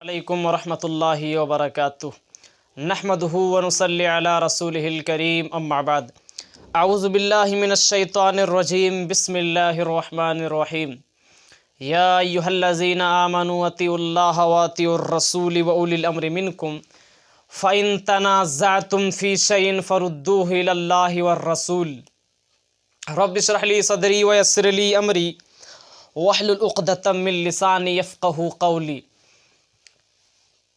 علیکم ورحمۃ اللہ وبرکاتہ نحمدہ ونصلی علی رسولہ الکریم اما بعد اعوذ باللہ من الشیطان الرجیم بسم اللہ الرحمن الرحیم یا ایہا الذین آمنوا اطیعوا اللہ واطیعوا الرسول واولی الامر منکم فإن تنازعتم فی شیء فردوہ الی اللہ والرسول رب اشرح لی صدری ویسر لی امری واحلل عقدۃ من لسانی یفقہوا قولی۔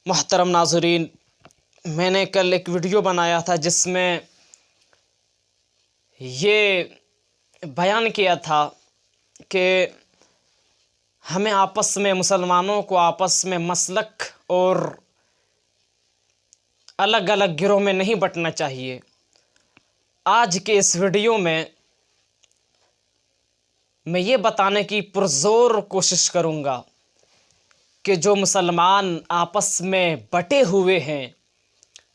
محترم ناظرین، میں نے کل ایک ویڈیو بنایا تھا جس میں یہ بیان کیا تھا کہ ہمیں آپس میں مسلمانوں کو آپس میں مسلک اور الگ الگ گروہ میں نہیں بٹنا چاہیے۔ آج کے اس ویڈیو میں یہ بتانے کی پرزور کوشش کروں گا کہ جو مسلمان آپس میں بٹے ہوئے ہیں،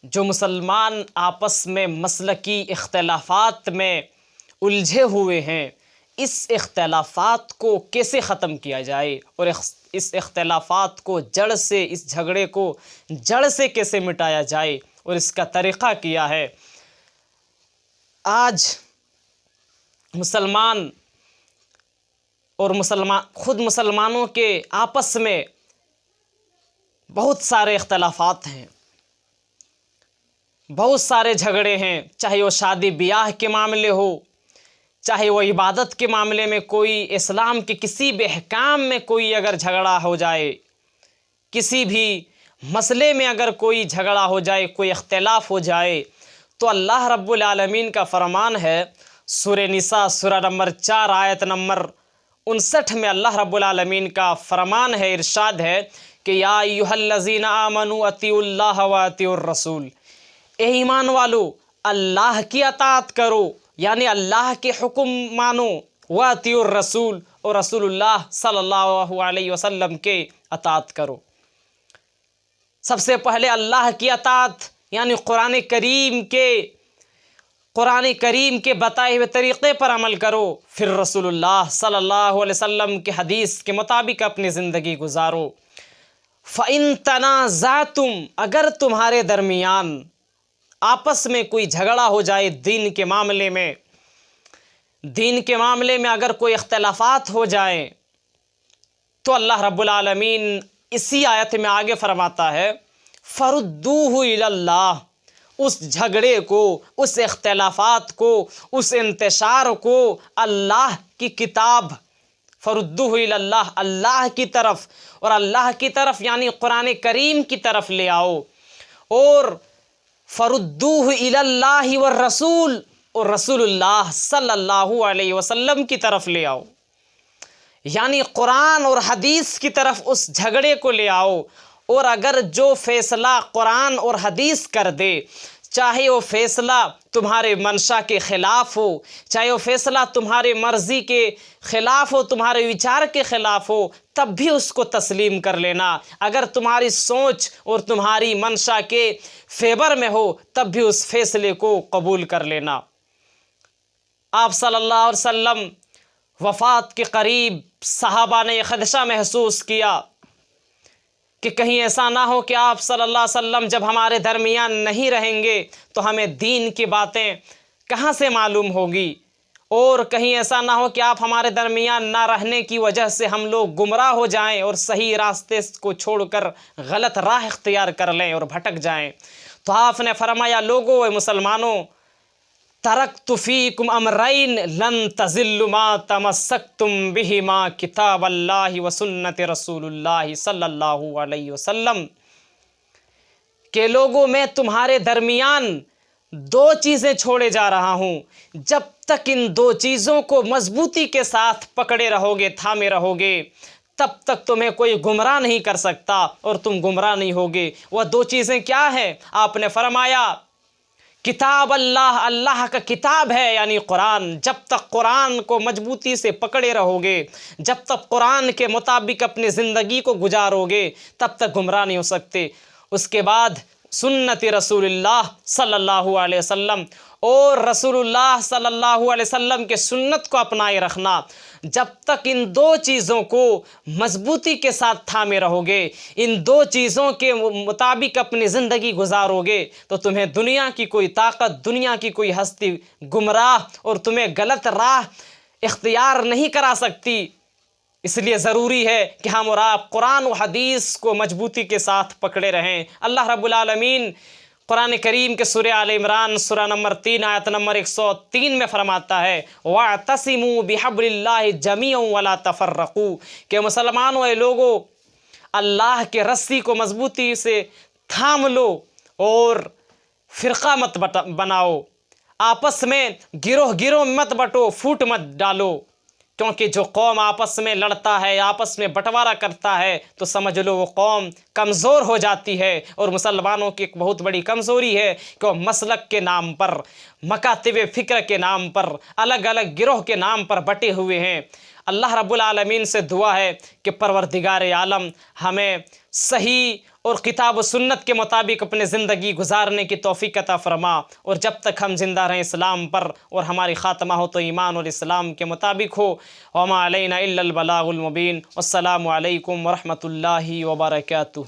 جو مسلمان آپس میں مسلکی اختلافات میں الجھے ہوئے ہیں، اس اختلافات کو کیسے ختم کیا جائے اور اس اختلافات کو جڑ سے، اس جھگڑے کو جڑ سے کیسے مٹایا جائے اور اس کا طریقہ کیا ہے۔ آج مسلمان اور خود مسلمانوں کے آپس میں بہت سارے اختلافات ہیں، بہت سارے جھگڑے ہیں، چاہے وہ شادی بیاہ کے معاملے ہو، چاہے وہ عبادت کے معاملے میں کوئی اسلام کے کسی بھی احکام میں کوئی اگر جھگڑا ہو جائے، کسی بھی مسئلے میں اگر کوئی جھگڑا ہو جائے، کوئی اختلاف ہو جائے، تو اللہ رب العالمین کا فرمان ہے سورہ نساء سورہ نمبر 4 آیت نمبر 59 میں اللہ رب العالمین کا فرمان ہے، ارشاد ہے کہ یا ایھا الذین آمنوا اطیعوا اللہ واطیعوا الرسول، اے ایمان والو اللہ کی اطاعت کرو، یعنی اللہ کے حکم مانو، واطیعوا الرسول، اور رسول اللہ صلی اللہ علیہ وسلم کے اطاعت کرو۔ سب سے پہلے اللہ کی اطاعت یعنی قرآن کریم کے بتائے ہوئے طریقے پر عمل کرو، پھر رسول اللہ صلی اللہ علیہ وسلم کے حدیث کے مطابق اپنی زندگی گزارو۔ فَإِن تَنَازَعْتُمْ، اگر تمہارے درمیان آپس میں کوئی جھگڑا ہو جائے دین کے معاملے میں اگر کوئی اختلافات ہو جائیں، تو اللہ رب العالمین اسی آیت میں آگے فرماتا ہے فَرُدُّوهُ إِلَى اللَّهِ، اس جھگڑے کو، اس اختلافات کو، اس انتشار کو اللہ کی کتاب، فَرُدُّوهُ إِلَى اللَّهِ، اللہ کی طرف، اور اللہ کی طرف یعنی قرآن کریم کی طرف لے آؤ، اور فَرُدُّوهُ إِلَى اللَّهِ وَالرَّسُولِ، اور رسول اللہ صلی اللہ علیہ وسلم کی طرف لے آؤ، یعنی قرآن اور حدیث کی طرف اس جھگڑے کو لے آؤ۔ اور اگر جو فیصلہ قرآن اور حدیث کر دے، چاہے وہ فیصلہ تمہارے منشا کے خلاف ہو، چاہے وہ فیصلہ تمہارے مرضی کے خلاف ہو، تمہارے وچار کے خلاف ہو، تب بھی اس کو تسلیم کر لینا۔ اگر تمہاری سوچ اور تمہاری منشا کے فیور میں ہو، تب بھی اس فیصلے کو قبول کر لینا۔ آپ صلی اللہ علیہ وسلم وفات کے قریب صحابہ نے یہ خدشہ محسوس کیا کہ کہیں ایسا نہ ہو کہ آپ صلی اللہ علیہ وسلم جب ہمارے درمیان نہیں رہیں گے تو ہمیں دین کی باتیں کہاں سے معلوم ہوگی، اور کہیں ایسا نہ ہو کہ آپ ہمارے درمیان نہ رہنے کی وجہ سے ہم لوگ گمراہ ہو جائیں اور صحیح راستے کو چھوڑ کر غلط راہ اختیار کر لیں اور بھٹک جائیں۔ تو آپ نے فرمایا لوگو، اے مسلمانوں، ترکت فیکم امرین لن تضلوا ما تمسکتم بہما کتاب اللہ وسنت رسول اللہ صلی اللہ علیہ وسلم، کہ لوگوں میں تمہارے درمیان 2 چیزیں چھوڑے جا رہا ہوں، جب تک ان 2 چیزوں کو مضبوطی کے ساتھ پکڑے رہو گے، تھامے رہو گے، تب تک تمہیں کوئی گمراہ نہیں کر سکتا اور تم گمراہ نہیں ہوگے۔ وہ 2 چیزیں کیا ہیں؟ آپ نے فرمایا کتاب اللہ، اللہ کا کتاب ہے یعنی قرآن، جب تک قرآن کو مضبوطی سے پکڑے رہو گے، جب تک قرآن کے مطابق اپنی زندگی کو گزارو گے، تب تک گمراہ نہیں ہو سکتے۔ اس کے بعد سنت رسول اللہ صلی اللہ علیہ وسلم، اور رسول اللہ صلی اللہ علیہ وسلم کے سنت کو اپنائے رکھنا۔ جب تک ان دو چیزوں کو مضبوطی کے ساتھ تھامے رہو گے، ان دو چیزوں کے مطابق اپنی زندگی گزارو گے، تو تمہیں دنیا کی کوئی طاقت، دنیا کی کوئی ہستی گمراہ اور تمہیں غلط راہ اختیار نہیں کرا سکتی۔ اس لیے ضروری ہے کہ ہم اور آپ قرآن و حدیث کو مضبوطی کے ساتھ پکڑے رہیں۔ اللہ رب العالمین قرآن کریم کے سورہ آل عمران سورہ نمبر 3 آیت نمبر 103 میں فرماتا ہے وَاعْتَصِمُوا بِحَبْلِ اللَّهِ جَمِيعًا وَلَا تَفَرَّقُوا کہ مسلمانوں اے لوگو اللہ کے رسی کو مضبوطی سے تھام لو اور فرقہ مت بناؤ، آپس میں گروہ گروہ مت بٹو، پھوٹ مت ڈالو، کیونکہ جو قوم آپس میں لڑتا ہے، آپس میں بٹوارا کرتا ہے، تو سمجھ لو وہ قوم کمزور ہو جاتی ہے۔ اور مسلمانوں کی ایک بہت بڑی کمزوری ہے کہ وہ مسلک کے نام پر، مکاتب فکر کے نام پر، الگ الگ گروہ کے نام پر بٹے ہوئے ہیں۔ اللہ رب العالمین سے دعا ہے کہ پروردگار عالم ہمیں صحیح اور کتاب و سنت کے مطابق اپنے زندگی گزارنے کی توفیق عطا فرما، اور جب تک ہم زندہ رہیں اسلام پر اور ہماری خاتمہ ہو تو ایمان اور اسلام کے مطابق ہو۔ وما علینا الا البلاغ المبین۔ السلام علیکم ورحمۃ اللہ وبرکاتہ۔